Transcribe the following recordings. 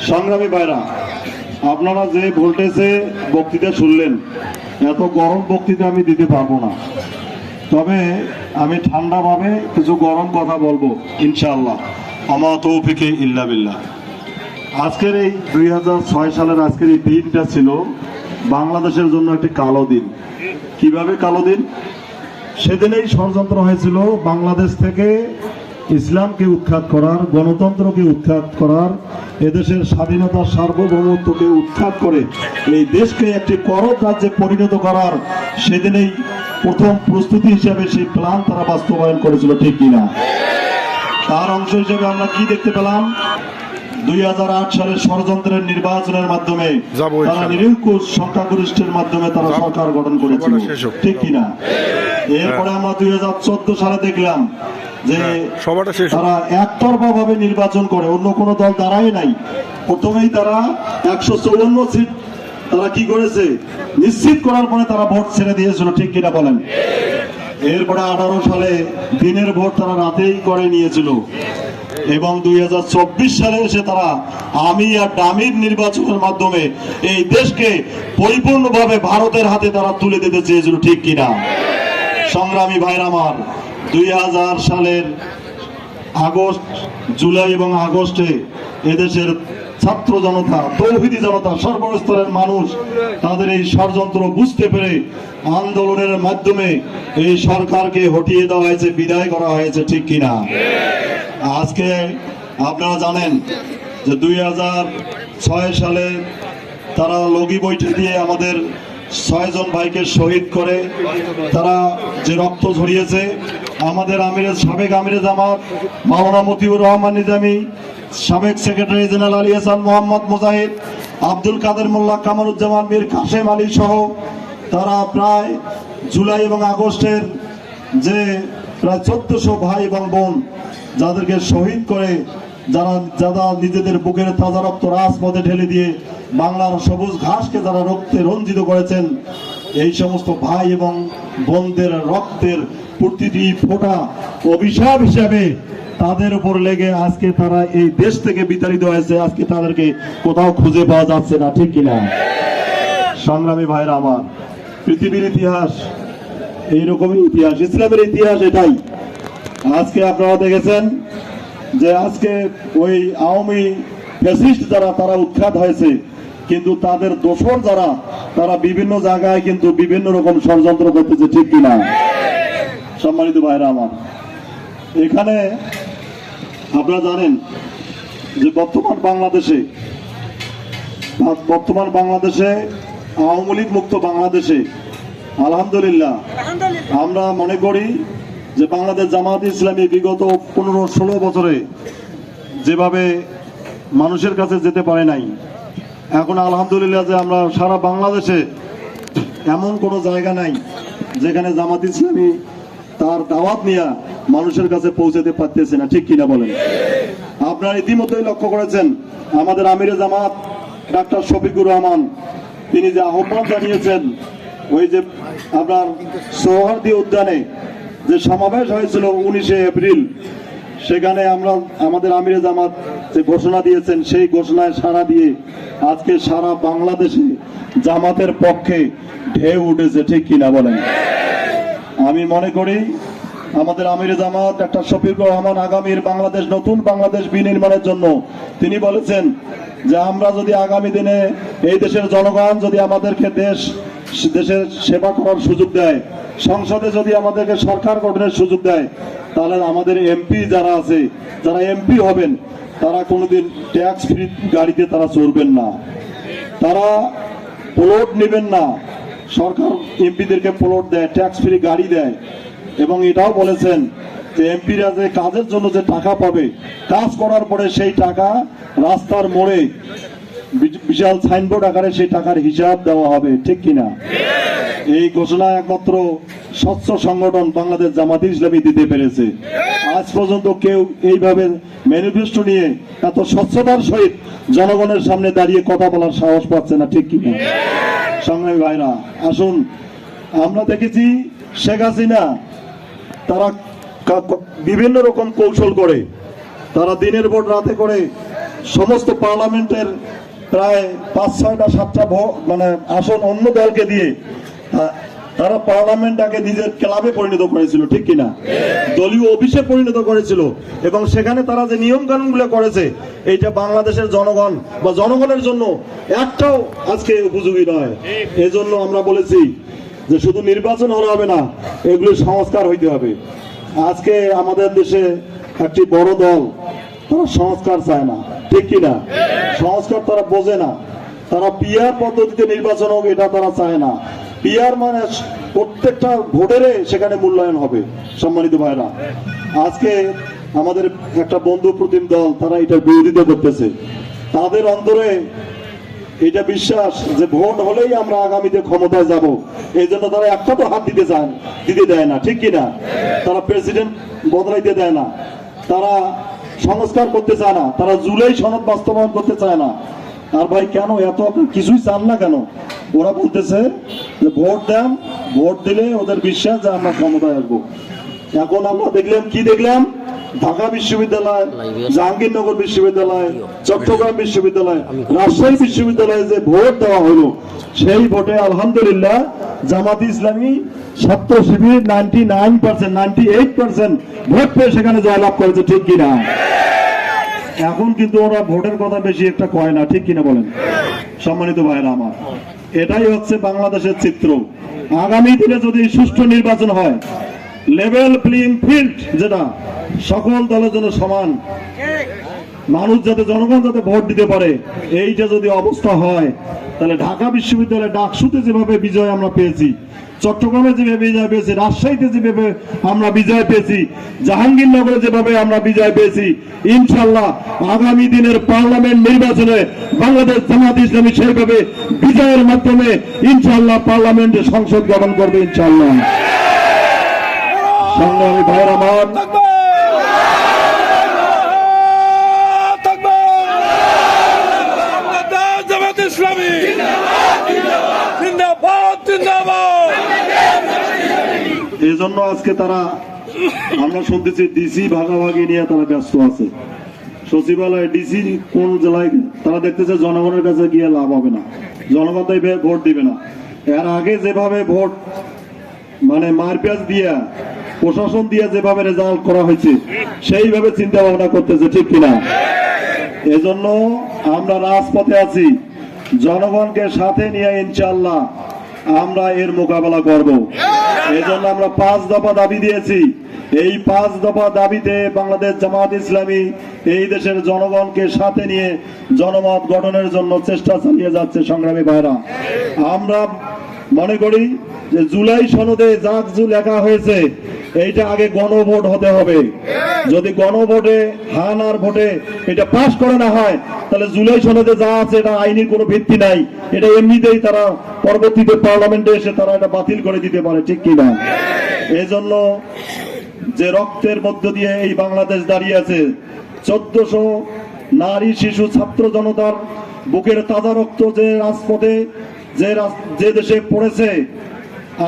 সংগ্রামী ভাইরা, আপনারা যে ভোল্টেজে বক্তৃতা শুনলেন, এত গরম বক্তৃতা আমি দিতে পারবো না। তবে আমি ঠান্ডাভাবে কিছু গরম কথা বলবো ইনশাআল্লাহ। আমা তৌফিকে ইল্লা বিল্লাহ। আজকের এই 2006 সালের আজকের এই দিনটা ছিল বাংলাদেশের জন্য একটি কালো দিন। কিভাবে কালো দিন? সেদিনেই ষড়যন্ত্র হয়েছিল বাংলাদেশ থেকে ইসলামকে উৎখাত করার, গণতন্ত্রকে উৎখাত করার, এদেশের স্বাধীনতা সার্বভৌমত্বকে উৎখাত করে এই দেশকে একটি করদ রাজ্যে পরিণত করার সেদিনেই প্রথম প্রস্তুতি হিসাবে সেই প্ল্যান তারা বাস্তবায়ন করেছিল, ঠিক কিনা? তার অংশ হিসেবে আমরা কি দেখতে পেলাম? 2008 সালের ষড়যন্ত্রের নির্বাচনের মাধ্যমে তারা নিরঙ্কুশ সংখ্যাগরিষ্ঠের মাধ্যমে তারা সরকার গঠন করেছিল, ঠিক কিনা? এরপরে আমরা 2014 সালে দেখলাম যে তারা একতরফা ভাবে নির্বাচন করে, অন্য কোনো দল দাঁড়ায় নাই। প্রথমেই তারা 154 সিট তারা কি করেছে নিশ্চিত করার পরে তারা ভোট ছেড়ে দিয়েছিল, ঠিক কিনা বলেন? এরপরে 18 সালে দিনের ভোট তারা রাতেই করে নিয়েছিল এবং 2024 সালে এসে তারা আমি আর ডামির নির্বাচনের মাধ্যমে এই দেশকে পরিপূর্ণভাবে ভারতের হাতে তারা তুলে দিতে চেয়েছিল, ঠিক কিনা? সংগ্রামী ভাইরা আমার, 2000 সালের আগস্ট, জুলাই এবং আগস্টে এদেশের ছাত্র জনতা, তৌহিদি জনতা, সর্বস্তরের মানুষ তাদের এই ষড়যন্ত্র বুঝতে পেরে আন্দোলনের মাধ্যমে এই সরকারকে হটিয়ে দেওয়া হয়েছে, বিদায় করা হয়েছে, ঠিক কিনা? আজকে আপনারা জানেন যে 2006 সালে তারা লগি বৈঠক দিয়ে আমাদের 6 জন ভাইকে শহীদ করে তারা যে রক্ত ঝরিয়েছে, আমাদের সাবেক আমিরে জামাত মাওলানা মতিউর রহমান নিজামী, সাবেক সেক্রেটারি জেনারেল আলী হাসান মোহাম্মদ মুজাহিদ, আব্দুল কাদের মোল্লা, কামারুজ্জামান মীর, কাশেম আলী সহ তারা প্রায় জুলাই এবং আগস্টের যে প্রায় 1400 ভাই এবং বোন যাদেরকে শহীদ করে, যারা নিজেদের বুকের তাজা রক্ত রাজপথে ঢেলে দিয়ে বাংলার সবুজ ঘাসকে যারা রক্তে রঞ্জিত করেছেন, এই সমস্ত ভাই এবং বোনদের রক্তের প্রতিটি ফোঁটা অভিশাপ হিসাবে তাদের উপর লেগে আজকে তারা এই দেশ থেকে বিতাড়িত হয়েছে। আজকে তাদেরকে কোথাও খুঁজে পাওয়া যাচ্ছে না, ঠিক কিনা? সংগ্রামী ভাইরা আমার, পৃথিবীর ইতিহাস এইরকমই ইতিহাস, ইসলামের ইতিহাস এটাই। আজকে আপনারা দেখেছেন যে আজকে ওই আওয়ামী ফ্যাসিস্ট যারা তারা উৎখাত হয়েছে, কিন্তু তাদের দোসর যারা তারা বিভিন্ন জায়গায় কিন্তু বিভিন্ন রকম ষড়যন্ত্র করতেছে, ঠিক কিনা? সম্মানিত ভাইরা আমার, এখানে আপনারা জানেন যে বর্তমান বাংলাদেশে আওয়ামী লীগ মুক্ত বাংলাদেশে আলহামদুলিল্লাহ আমরা মনে করি যে বাংলাদেশ জামাত ইসলামী বিগত 15-16 বছরে যেভাবে মানুষের কাছে যেতে পারে নাই, এখন আলহামদুলিল্লাহ যে আমরা সারা বাংলাদেশে এমন কোনো জায়গা নাই যেখানে জামাত ইসলামী তার দাওয়াত নিয়ে মানুষের কাছে পৌঁছাতে পারতেছে না, ঠিক কিনা বলেন? আপনারা ইতিমধ্যেই লক্ষ্য করেছেন আমাদের আমিরে জামাত ডাক্তার শফিকুর রহমান তিনি যে আহ্বান জানিয়েছেন, ওই যে আপনার সোহরাওয়ার্দী উদ্যানে যে সমাবেশ হয়েছিল 19 এপ্রিল, সেখানে আমাদের আমিরে জামাত যে ঘোষণা দিয়েছেন, সেই ঘোষণায় সাড়া দিয়ে আজকে সারা বাংলাদেশে জামাতের পক্ষে ঢেউ উঠেছে, ঠিক কিনা বলেন? আমি মনে করি আমাদের আমিরে জামাত ডাক্তার শফিকুর রহমান আগামীর বাংলাদেশ, নতুন বাংলাদেশ বিনির্মাণের জন্য তিনি বলেছেন যে আমরা যদি আগামী দিনে এই দেশের জনগণ যদি আমাদেরকে দেশের সেবা করার সুযোগ দেয়, সংসদে যদি আমাদেরকে সরকার গঠনের সুযোগ দেয়, তাহলে আমাদের এমপি যারা আছে, যারা এমপি হবেন, তারা কোনোদিন ট্যাক্স ফ্রি গাড়িতে তারা চড়বেন না, তারা প্লট নেবেন না। সরকার এমপিদেরকে প্লট দেয়, ট্যাক্স ফ্রি গাড়ি দেয়, এবং এটাও বলেছেন যে এমপিরা যে কাজের জন্য যে টাকা পাবে, কাজ করার পরে সেই টাকা রাস্তার মোড়ে বিশাল সাইনবোর্ড আকারে সেই টাকার হিসাব দেওয়া হবে, ঠিক কিনা? এই ঘোষণা একমাত্র স্বচ্ছ সংগঠন বাংলাদেশ জামাত ইসলামী দিতে পেরেছে। আজ পর্যন্ত কেউ এইভাবে ম্যানিফেস্টো নিয়ে এত স্বচ্ছতার সহিত জনগণের সামনে দাঁড়িয়ে কথা বলার সাহস পাচ্ছে না, ঠিক কিনা? সংগ্রামী ভাইরা, আসুন, আমরা দেখেছি শেখ হাসিনা তারা বিভিন্ন রকম কৌশল করে, তারা দিনের ভোট রাতে করে সমস্ত পার্লামেন্টের প্রায় 5-6টা-7টা মানে আসন অন্য দলকে দিয়ে তারা পার্লামেন্টটাকে নিজের ক্লাবে পরিণত করেছিল, ঠিক কিনা? দলীয় অফিসে পরিণত করেছিল, এবং সেখানে তারা যে নিয়ম কানুন গুলো করেছে এইটা বাংলাদেশের জনগণ বা জনগণের জন্য একটাও আজকে উপযোগী নয়। এজন্য আমরা বলেছি যে শুধু নির্বাচন হলে হবে না, এগুলো সংস্কার হইতে হবে। আজকে আমাদের দেশে একটি বড় দল তারা সংস্কার চায় না, ঠিক কিনা? সংস্কার তারা বোঝে না, তারা পিআর পদ্ধতিতে নির্বাচন হোক এটা তারা চায় না। পিআর মানে প্রত্যেকটা ভোটেরে সেখানে মূল্যায়ন হবে। সম্মানিত ভাইরা, আজকে আমাদের একটা বন্ধু প্রতিম দল তারা এটার বিরোধিতা করতেছে। তাদের অন্তরে এটা বিশ্বাস যে ভোট হলেই আমরা আগামীতে ক্ষমতায় যাব, এই জন্য তারা একটা তো হাত দিতে দেয় না, ঠিক কিনা? তারা প্রেসিডেন্ট বদলাইতে দেয় না, তারা সংস্কার করতে চায় না, তারা জুলাই সনদ বাস্তবায়ন করতে চায় না। আর ভাই কেন এত কিছুই চান না কেন? ওরা বলতেছে যে ভোট দেন, ভোট দিলে ওদের বিশ্বাস যে আমরা ক্ষমতায় আসবো। এখন আমরা দেখলাম ঢাকা বিশ্ববিদ্যালয়, জাহাঙ্গীরনগর বিশ্ববিদ্যালয়, চট্টগ্রাম বিশ্ববিদ্যালয়, রাজশাহী বিশ্ববিদ্যালয়ে যে ভোট দেওয়া হলো, সেই ভোটে আলহামদুলিল্লাহ জামাত ইসলামী ছাত্র শিবির 98% ভোট পেয়ে সেখানে জয়লাভ করেছে, ঠিক কিনা? এখন কিন্তু ওরা ভোটের কথা বেশি একটা কয় না, ঠিক কিনা বলেন? সম্মানিত ভাইরা আমার, এটাই হচ্ছে বাংলাদেশের চিত্র। আগামী দিনে যদি সুষ্ঠু নির্বাচন হয়, লেভেল প্লেইং ফিল্ড, যেটা সকল দলের জন্য সমান, মানুষ যাতে, জনগণ যাতে ভোট দিতে পারে, এইটা যদি অবস্থা হয়, তাহলে ঢাকা বিশ্ববিদ্যালয়ে ডাকসুতে যেভাবে বিজয় আমরা পেয়েছি, চট্টগ্রামে যেভাবে বিজয় পেয়েছি, রাজশাহীতে যেভাবে আমরা বিজয় পেয়েছি, জাহাঙ্গীরনগরে যেভাবে আমরা বিজয় পেয়েছি, ইনশাল্লাহ আগামী দিনের পার্লামেন্ট নির্বাচনে বাংলাদেশ জামাত ইসলামী সেইভাবে বিজয়ের মাধ্যমে ইনশাল্লাহ পার্লামেন্টে সংসদ গঠন করবে ইনশাল্লাহ। সংগ্রামী ভাইয়ের আমার, এই জন্য আজকে তারা, আমরা শুনতেছি ডিসি ভাগাভাগি নিয়ে তারা ব্যস্ত আছে। সচিবালয় ডিসি কোন জেলায়, তারা দেখতেছে জনগণের কাছে গিয়ে লাভ হবে না, জনগণ তো ভোট দিবে না। এর আগে যেভাবে ভোট মানে মারপ্যাচ দিয়া, প্রশাসন দিয়ে যেভাবে রেজাল্ট করা হয়েছে, সেইভাবে চিন্তা ভাবনা করতেছে, ঠিক কিনা? এজন্য আমরা রাজপথে আছি, জনগণকে সাথে নিয়ে ইনশাআল্লাহ আমরা এর মোকাবেলা করব। এজন্য আমরা 5 দফা দাবি দিয়েছি। এই 5 দফা দাবিতে বাংলাদেশ জামাত ইসলামী এই দেশের জনগণকে সাথে নিয়ে জনমত গঠনের জন্য চেষ্টা চালিয়ে যাচ্ছে। সংগ্রামী ভাইরা, আমরা মনে করি যে জুলাই সনদে যা কিছু লেখা হয়েছে এইটা আগে গণভোট হতে হবে। যদি গণভোটে হান আর ভোটে এটা পাস করে না হয়, তাহলে জুলাই সনদে যা আছে এটা আইনের কোনো ভিত্তি নাই, এটা এমনিতেই তারা পরবর্তীতে পার্লামেন্টে এসে তারা এটা বাতিল করে দিতে পারে, ঠিক কিনা? এই জন্য যে রক্তের মধ্য দিয়ে এই বাংলাদেশ দাঁড়িয়ে আছে, 1400 নারী, শিশু, ছাত্র জনতার বুকের তাজা রক্ত যে রাজপথে যে দেশে পড়েছে,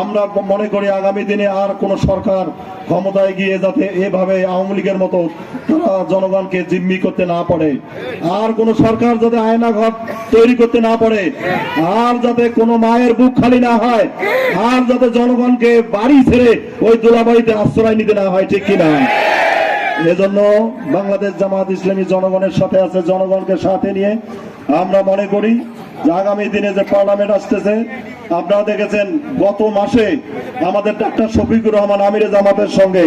আমরা মনে করি আগামী দিনে আর কোন সরকার ক্ষমতায় গিয়ে যাতে এভাবে আওয়ামী লীগের মতো তারা জনগণকে জিম্মি করতে না পারে, আর কোন সরকার যাতে আয়নাঘর তৈরি করতে না পারে, আর যাতে কোনো মায়ের বুক খালি না হয়, আর যাতে জনগণকে বাড়ি ছেড়ে ওই দোলাবাড়িতে আশ্রয় নিতে না হয়, ঠিক কিনা? এজন্য বাংলাদেশ জামাত ইসলামী জনগণের সাথে আছে। জনগণকে সাথে নিয়ে আমরা মনে করি যে আগামী দিনে যে পার্লামেন্ট আসতেছে, আপনারা দেখেছেন গত মাসে আমাদের ডাক্তার শফিকুর রহমান আমিরে জামাতের সঙ্গে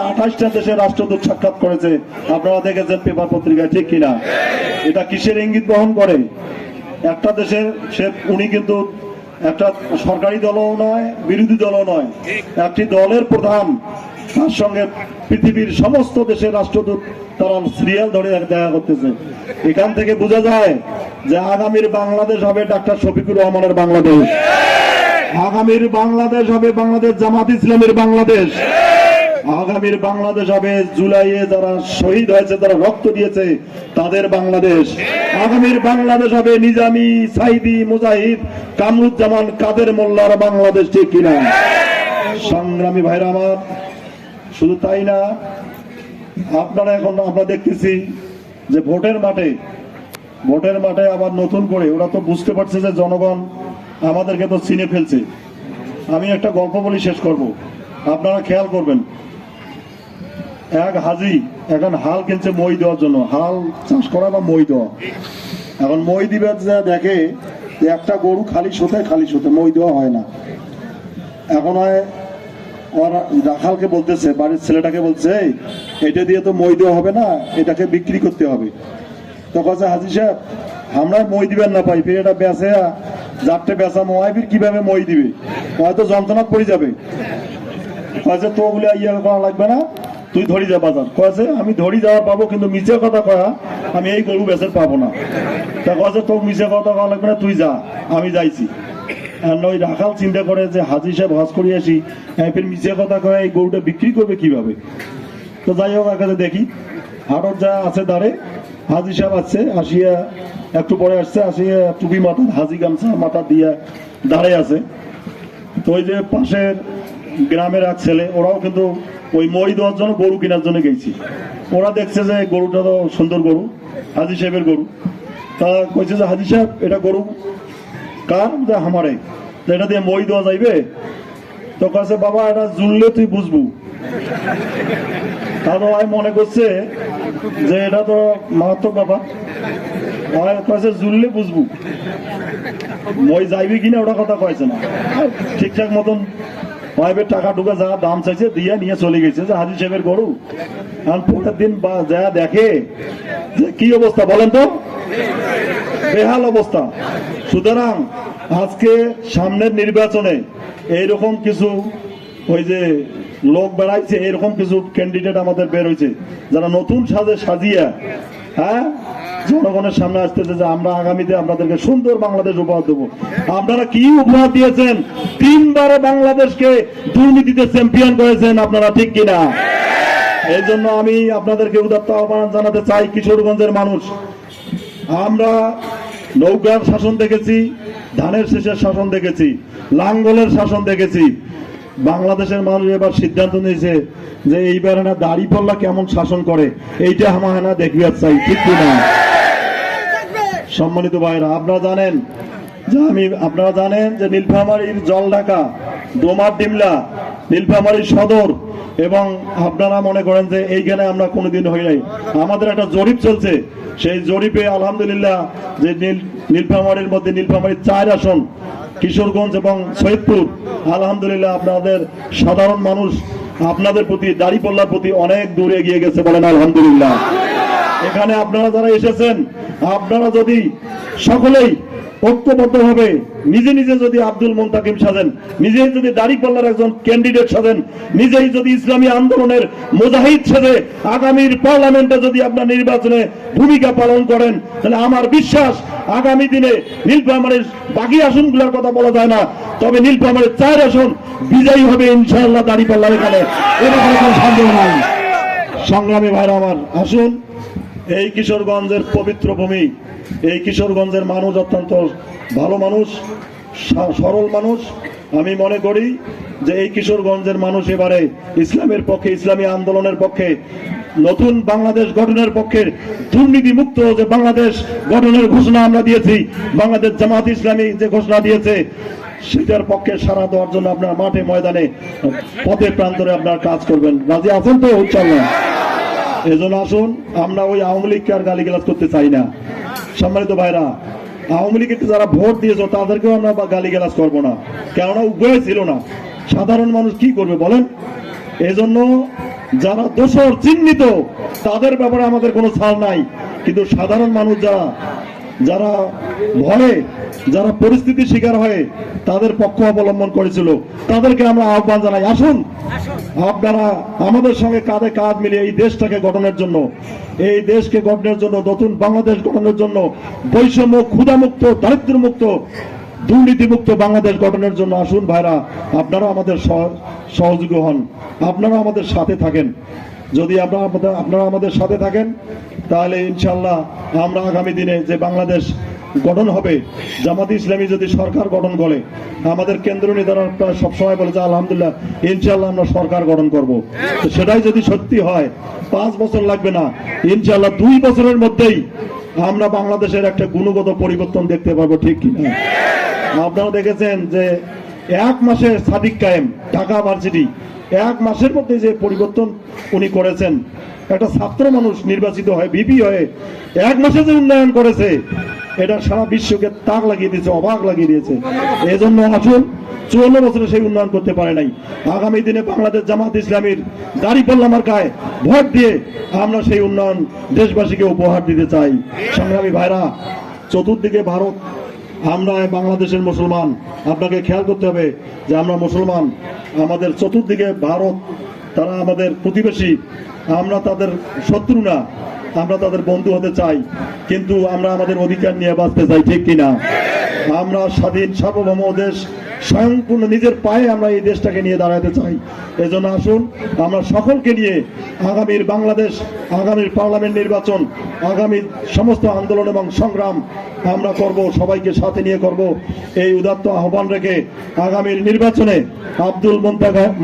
28টা দেশের রাষ্ট্রদূত সাক্ষাৎ করেছে। আপনারা দেখেছেন পেপার পত্রিকায়, ঠিক কিনা? এটা কিসের ইঙ্গিত বহন করে? একটা দেশের উনি কিন্তু একটা সরকারি দলও নয়, বিরোধী দলও নয়, একটি দলের প্রধান, তার সঙ্গে পৃথিবীর সমস্ত দেশের রাষ্ট্রদূত তারা সিরিয়াল ধরে দেখা করতেছে। এখান থেকে বোঝা যায় যে আগামীর বাংলাদেশ হবে ডাক্তার শফিকুর রহমানের বাংলাদেশ, আগামীর বাংলাদেশ হবে বাংলাদেশ জামাত ইসলামের বাংলাদেশ, আগামীর বাংলাদেশ হবে জুলাইয়ে যারা শহীদ হয়েছে, যারা রক্ত দিয়েছে তাদের বাংলাদেশ, আগামীর বাংলাদেশ হবে নিজামী, সাইদি, মুজাহিদ, কামরুজ্জামান, কাদের মোল্লার বাংলাদেশ, ঠিক কিনা? সংগ্রামী ভাইরা আমার, শুধু তাই না, আপনারা এখন আমরা দেখতেছি যে ভোটের মাঠে আবার নতুন করে ওরা তো বুঝতে পারছে যে জনগণ আমাদেরকে তো চিনে ফেলছে। আমি একটা গল্প বলি শেষ করব, আপনারা খেয়াল করবেন। এক হাজি এখন হাল কিনছে মই দেওয়ার জন্য, হাল চাষ করা বা মই দেওয়া। এখন মই দিবে যা দেখে যে একটা গরু খালি সোতে মই দেওয়া হয় না। এখন হয় ওরা রাখালকে বলতেছে, বাড়ির ছেলেটাকে বলছে, এটা দিয়ে তো মই দেওয়া হবে না, এটাকে বিক্রি করতে হবে। তো কাছে হাজি সাহেব আমরা মই দিবেন না পাই, ফের এটা বেচে যারটে বেচা মোয়াইবির কিভাবে মই দিবে, হয়তো যন্ত্রণা পড়ে যাবে। কাছে তো বলে ইয়ে করা লাগবে না, তুই ধরি যা বাজার। কাছে আমি ধরি যাওয়া পাবো, কিন্তু মিছে কথা কয়া আমি এই গরু বেচের পাবো না। তা কাছে তো মিছে কথা কওয়া লাগবে না, তুই যা, আমি যাইছি। আর ওই রাখাল চিন্তা করে যে হাজি সাহেব হজ করিয়ে আসি, ফের মিছে কথা কয়া এই গরুটা বিক্রি করবে কিভাবে। তো যাই হোক কাছে দেখি হাটত যা আছে দাঁড়ে, হাজি সাহেব আসছে, আসিয়া একটু পরে আসছে, আসিয়া টুপি মাথা হাজি গামছা মাথা দিয়া দাঁড়িয়ে আছে। তো ওই যে পাশের গ্রামের এক ছেলে, ওরাও কিন্তু ওই মই দেওয়ার জন্য গরু কেনার জন্য গেছি। ওরা দেখছে যে গরুটা তো সুন্দর গরু, হাজি সাহেবের গরু। তা কইছে যে হাজি সাহেব এটা গরু কার? যে আমারে, এটা দিয়ে মই দেওয়া যাইবে? তো কাছে বাবা এটা জুললে তুই বুঝবু। তাহলে আমি মনে করছে যে এটা তো মারাত্মক ব্যাপার, কাছে জুললে বুঝবু, মই যাইবে কিনা ওটা কথা কয়েছে না। ঠিকঠাক মতন পাইপের টাকা ঢুকে যা দাম চাইছে দিয়ে নিয়ে চলে গেছে যে হাজি সাহেবের গরু। আর পরের দিন যা দেখে যে কি অবস্থা বলেন তো, বেহাল অবস্থা। সুতরাং আজকে সামনের নির্বাচনে এইরকম কিছু ওই যে লোক বেড়াইছে, এরকম কিছু ক্যান্ডিডেট আমাদের বের হয়েছে যারা নতুন সাজিয়া জনগণের সামনে আসতেছে যে আমরা আগামীতে আপনাদেরকে সুন্দর বাংলাদেশ উপহার দেবো। আপনারা কি উপহার দিয়েছেন? 3 বারে বাংলাদেশকে দুর্নীতিতে চ্যাম্পিয়ন করেছেন আপনারা, ঠিক কিনা? এই জন্য আমি আপনাদেরকে উদাত্ত আহ্বান জানাতে চাই, কিশোরগঞ্জের মানুষ, আমরা নৌকার শাসন দেখেছি, ধানের শেষের শাসন দেখেছি, লাঙ্গলের শাসন দেখেছি। বাংলাদেশের মানুষ এবার সিদ্ধান্ত নিয়েছে যে এইবার না দাড়ি পাল্লা কেমন শাসন করে, এইটা হামাহানা দেখবে চাই, ঠিক কিনা? সম্মানিত ভাইরা, আপনারা জানেন যে নীলফামারীর জলঢাকা, ডোমার ডিমলা, নীলফামারীর সদর, এবং আপনারা মনে করেন যে এইখানে আমরা কোনোদিন হই নাই। আমাদের একটা জরিপ চলছে, সেই জরিপে আলহামদুলিল্লাহ যে নীলফামারীর মধ্যে নীলফামারীর 4 আসন, কিশোরগঞ্জ এবং সৈয়দপুর, আলহামদুলিল্লাহ আপনাদের সাধারণ মানুষ আপনাদের প্রতি, দাড়িপাল্লার প্রতি অনেক দূরে এগিয়ে গেছে, বলেন আলহামদুলিল্লাহ। এখানে আপনারা যারা এসেছেন, আপনারা যদি সকলেই ঐক্যবদ্ধভাবে নিজে নিজে যদি আব্দুল মুনতাকিম সাজেন, নিজেই যদি দাড়িপাল্লার একজন ক্যান্ডিডেট সাজেন, নিজেই যদি ইসলামী আন্দোলনের মুজাহিদ সাজে আগামীর পার্লামেন্টে যদি আপনার নির্বাচনে ভূমিকা পালন করেন, তাহলে আমার বিশ্বাস আগামী দিনে নীলফামারীর বাকি আসনগুলোর কথা বলা যায় না, তবে নীলফামারীর 4 আসন বিজয়ী হবে ইনশাআল্লাহ দাড়িপাল্লার। এখানে এরকম কোনো সন্দেহ নাই। সংগ্রামী ভাইরা আমার, আসুন, এই কিশোরগঞ্জের পবিত্র ভূমি, এই কিশোরগঞ্জের মানুষ অত্যন্ত ভালো মানুষ, সরল মানুষ। আমি মনে করি যে এই কিশোরগঞ্জের মানুষ এবারে ইসলামের পক্ষে, ইসলামী আন্দোলনের পক্ষে, নতুন বাংলাদেশ গঠনের পক্ষে, দুর্নীতি মুক্ত যে বাংলাদেশ গঠনের ঘোষণা আমরা দিয়েছি, বাংলাদেশ জামাত ইসলামী যে ঘোষণা দিয়েছে, সেটার পক্ষে সাড়া দেওয়ার জন্য আপনার মাঠে ময়দানে পথে প্রান্তরে আপনার কাজ করবেন। রাজি আছেন তো? ইনশাআল্লাহ। এজন্য আসুন, আমরা ওই আওয়ামী লীগকে আর গালিগালাজ করতে চাই না। সম্মানিত ভাইরা, আওয়ামী লীগকে যারা ভোট দিয়েছে তাদেরকেও আমরা গালিগালাজ করবো না, কেননা উপায় ছিল না। সাধারণ মানুষ কি করবে বলেন? এজন্য যারা দোষর চিহ্নিত তাদের ব্যাপারে আমাদের কোনো ছাড় নাই, কিন্তু সাধারণ মানুষ যারা ভয়ে, যারা পরিস্থিতির শিকার হয়ে তাদের পক্ষ অবলম্বন করেছিল, তাদেরকে আমরা আহ্বান জানাই, আসুন আপনারা আমাদের সঙ্গে কাঁধে কাঁধ মিলিয়ে এই দেশটাকে গঠনের জন্য, এই দেশকে গঠনের জন্য, নতুন বাংলাদেশ গঠনের জন্য, বৈষম্য, ক্ষুধামুক্ত, দারিদ্র্যমুক্ত, দুর্নীতিমুক্ত বাংলাদেশ গঠনের জন্য আসুন ভাইরা, আপনারা আমাদের সহযোগী হন, আপনারা আমাদের সাথে থাকেন। যদি আপনারা আমাদের সাথে থাকেন, তাহলে ইনশাআল্লাহ আমরা আগামী দিনে যে বাংলাদেশ গঠন হবে, জামাতে ইসলামী যদি সরকার গঠন করে, আমাদের কেন্দ্রীয় নেতারা প্রায় সবসময় বলে যে আলহামদুলিল্লাহ ইনশাআল্লাহ আমরা সরকার গঠন করব। তো সেটাই যদি সত্যি হয় 5 বছর লাগবে না, ইনশাআল্লাহ 2 বছরের মধ্যেই আমরা বাংলাদেশের একটা গুণগত পরিবর্তন দেখতে পাবো, ঠিক কিনা? আপনারা দেখেছেন যে 1 মাসে সাদিক কায়েম ঢাকা ভার্সিটি 1 মাসের মধ্যে যে পরিবর্তন উনি করেছেন, একটা ছাত্র মানুষ নির্বাচিত হয় ভিপি হয়ে 1 মাসে যে উন্নয়ন করেছে, এটা সারা বিশ্বকে তাক লাগিয়ে দিয়েছে, অবাক লাগিয়ে দিয়েছে। এই জন্য আসুন, 54 বছরে সেই উন্নয়ন করতে পারে নাই, আগামী দিনে বাংলাদেশ জামাত ইসলামীর দাঁড়িপাল্লা মার্কায় ভোট দিয়ে আমরা সেই উন্নয়ন দেশবাসীকে উপহার দিতে চাই। সংগ্রামী ভাইরা, চতুর্দিকে ভারত, আমরা বাংলাদেশের মুসলমান, আপনাকে খেয়াল করতে হবে যে আমরা মুসলমান, আমাদের চতুর্দিকে ভারত, তারা আমাদের প্রতিবেশী, আমরা তাদের শত্রু না, আমরা তাদের বন্ধু হতে চাই, কিন্তু আমরা আমাদের অধিকার নিয়ে বাঁচতে চাই, ঠিক কিনা? আমরা স্বাধীন সার্বভৌম দেশ, স্বয়ংপূর্ণ নিজের পায়ে আমরা এই দেশটাকে নিয়ে দাঁড়াতে চাই। এজন্য আসুন আমরা সকলকে নিয়ে আগামীর বাংলাদেশ, আগামীর পার্লামেন্ট নির্বাচন, আগামী সমস্ত আন্দোলন এবং সংগ্রাম আমরা করব, সবাইকে সাথে নিয়ে করব। এই উদাত্ত আহ্বান রেখে আগামীর নির্বাচনে আব্দুল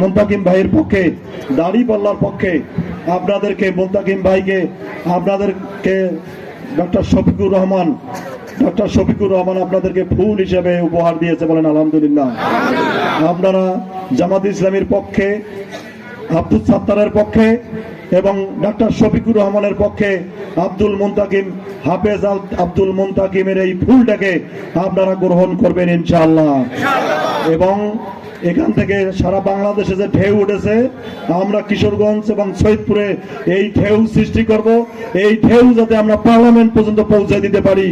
মুন্তাকিম ভাইয়ের পক্ষে, দাঁড়িপাল্লার পক্ষে আপনাদেরকে, মুন্তাকিম ভাইকে, আপনাদেরকে ডক্টর শফিকুর রহমান আপনাদেরকে ফুল হিসেবে উপহার দিয়েছে, বলেন আলহামদুলিল্লাহ। আপনারা জামাত ইসলামীর পক্ষে, আব্দুল সাত্তারের পক্ষে এবং ডক্টর শফিকুর রহমানের পক্ষে আব্দুল মুন্তাকিম, হাফেজ আব্দুল মুন্তাকিমের এই ফুলটাকে আপনারা গ্রহণ করবেন ইনশাআল্লাহ। এবং এখান থেকে সারা বাংলাদেশে যে ঢেউ উঠেছে, আমরা কিশোরগঞ্জ এবং সৈয়দপুরে এই ঢেউ সৃষ্টি করব। এই ঢেউ যাতে আমরা পার্লামেন্ট পর্যন্ত পৌঁছে দিতে পারি,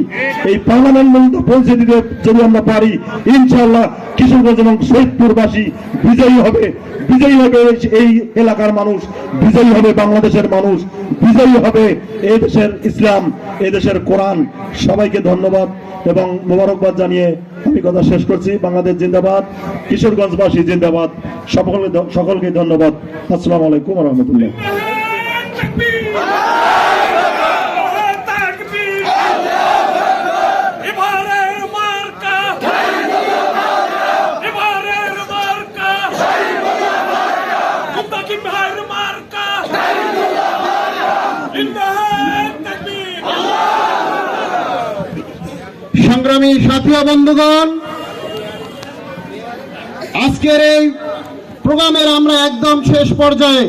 এই পার্লামেন্ট পর্যন্ত পৌঁছে দিতে যদি আমরা পারি, ইনশাআল্লাহ কিশোরগঞ্জ এবং সৈয়দপুরবাসী বিজয়ী হবে। বিজয়ী হবে এই এলাকার মানুষ, বিজয়ী হবে বাংলাদেশের মানুষ, বিজয়ী হবে এই দেশের ইসলাম, এই দেশের কোরআন। সবাইকে ধন্যবাদ এবং মোবারকবাদ জানিয়ে আমি কথা শেষ করছি। বাংলাদেশ জিন্দাবাদ, কিশোরগঞ্জবাসী জিন্দাবাদ। সকলকে ধন্যবাদ। আসসালামু আলাইকুম ওয়া রাহমাতুল্লাহ। সংগ্রামী সাথী ও বন্ধুগণ, আজকের এই প্রোগ্রামের আমরা একদম শেষ পর্যায়ে